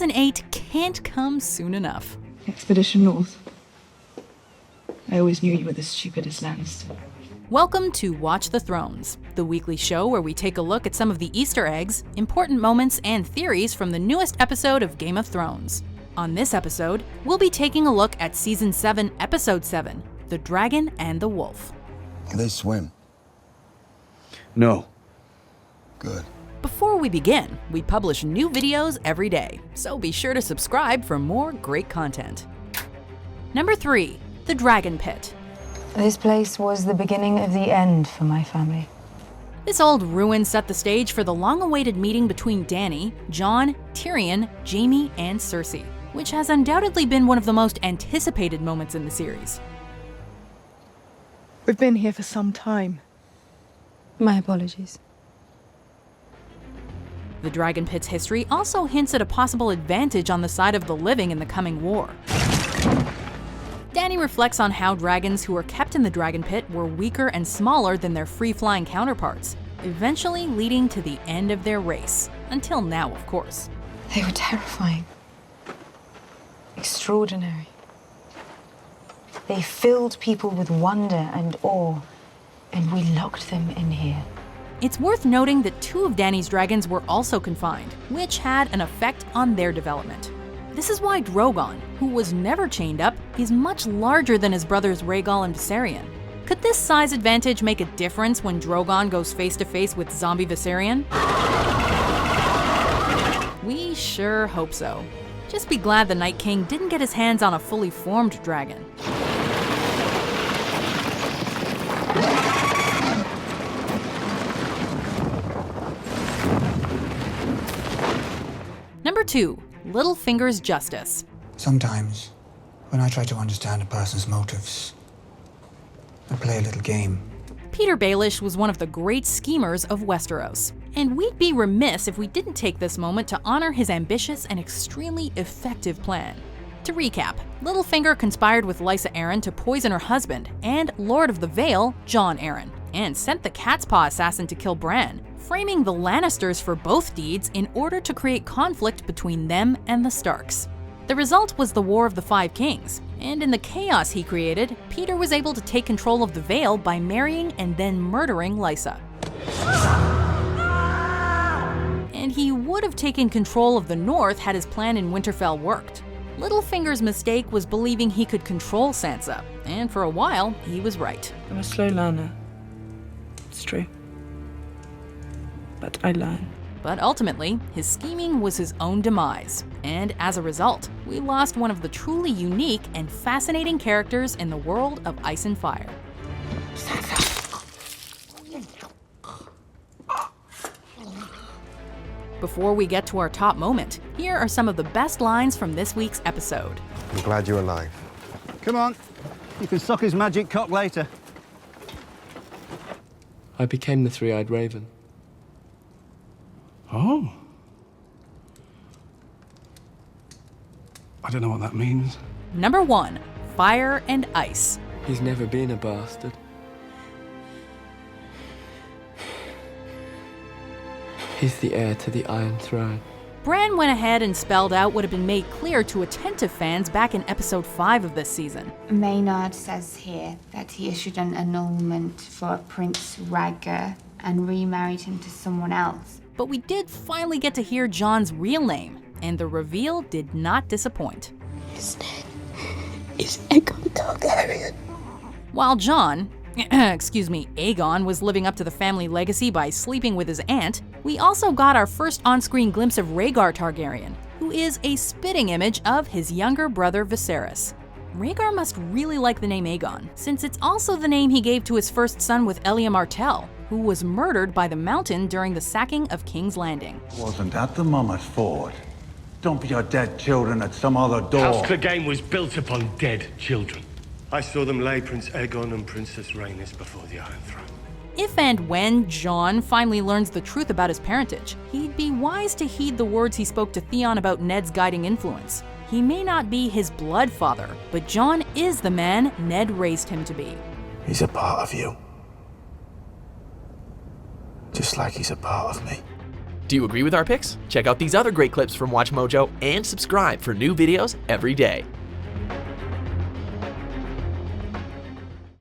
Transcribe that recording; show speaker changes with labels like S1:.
S1: Season 8 can't come soon enough.
S2: Expedition North. I always knew you were the stupidest Lannister.
S1: Welcome to Watch the Thrones, the weekly show where we take a look at some of the Easter eggs, important moments, and theories from the newest episode of Game of Thrones. On this episode, we'll be taking a look at Season 7, Episode 7, The Dragon and the Wolf.
S3: They swim.
S4: No.
S3: Good.
S1: Before we begin, we publish new videos every day, so be sure to subscribe for more great content. Number 3, The Dragonpit.
S5: This place was the beginning of the end for my family.
S1: This old ruin set the stage for the long-awaited meeting between Dany, Jon, Tyrion, Jaime, and Cersei, which has undoubtedly been one of the most anticipated moments in the series.
S2: We've been here for some time.
S5: My apologies.
S1: The Dragonpit's history also hints at a possible advantage on the side of the living in the coming war. Dany reflects on how dragons who were kept in the Dragonpit were weaker and smaller than their free-flying counterparts, eventually leading to the end of their race. Until now, of course.
S5: They were terrifying. Extraordinary. They filled people with wonder and awe, and we locked them in here.
S1: It's worth noting that 2 of Dany's dragons were also confined, which had an effect on their development. This is why Drogon, who was never chained up, is much larger than his brothers Rhaegal and Viserion. Could this size advantage make a difference when Drogon goes face-to-face with zombie Viserion? We sure hope so. Just be glad the Night King didn't get his hands on a fully formed dragon. Number 2, Littlefinger's Justice.
S6: Sometimes, when I try to understand a person's motives, I play a little game.
S1: Peter Baelish was one of the great schemers of Westeros, and we'd be remiss if we didn't take this moment to honor his ambitious and extremely effective plan. To recap, Littlefinger conspired with Lysa Arryn to poison her husband and Lord of the Vale, Jon Arryn, and sent the Cat's Paw assassin to kill Bran, framing the Lannisters for both deeds in order to create conflict between them and the Starks. The result was the War of the Five Kings, and in the chaos he created, Peter was able to take control of the Vale by marrying and then murdering Lysa. And he would have taken control of the North had his plan in Winterfell worked. Littlefinger's mistake was believing he could control Sansa, and for a while, he was right.
S2: I'm a slow learner. It's true. But I learn.
S1: But ultimately, his scheming was his own demise, and as a result, we lost one of the truly unique and fascinating characters in the world of Ice and Fire. Before we get to our top moment, here are some of the best lines from this week's episode.
S3: I'm glad you're alive.
S4: Come on. You can suck his magic cock later.
S7: I became the three-eyed raven.
S8: Oh. I don't know what that means.
S1: Number 1, Fire and Ice.
S7: He's never been a bastard. He's the heir to the Iron Throne.
S1: Bran went ahead and spelled out what had been made clear to attentive fans back in episode 5 of this season.
S9: Maynard says here that he issued an annulment for Prince Rhaegar and remarried him to someone else.
S1: But we did finally get to hear Jon's real name, and the reveal did not disappoint.
S10: His name is Aegon Targaryen.
S1: While Jon, Aegon was living up to the family legacy by sleeping with his aunt, we also got our first on-screen glimpse of Rhaegar Targaryen, who is a spitting image of his younger brother Viserys. Rhaegar must really like the name Aegon, since it's also the name he gave to his first son with Elia Martell, who was murdered by the Mountain during the sacking of King's Landing.
S11: Wasn't at the Mama's Ford. Dump your dead children at some other door.
S12: House Clegane was built upon dead children. I saw them lay Prince Aegon and Princess Rhaenys before the Iron Throne.
S1: If and when Jon finally learns the truth about his parentage, he'd be wise to heed the words he spoke to Theon about Ned's guiding influence. He may not be his blood father, but Jon is the man Ned raised him to be.
S6: He's a part of you. Just like he's a part of me.
S13: Do you agree with our picks? Check out these other great clips from WatchMojo and subscribe for new videos every day.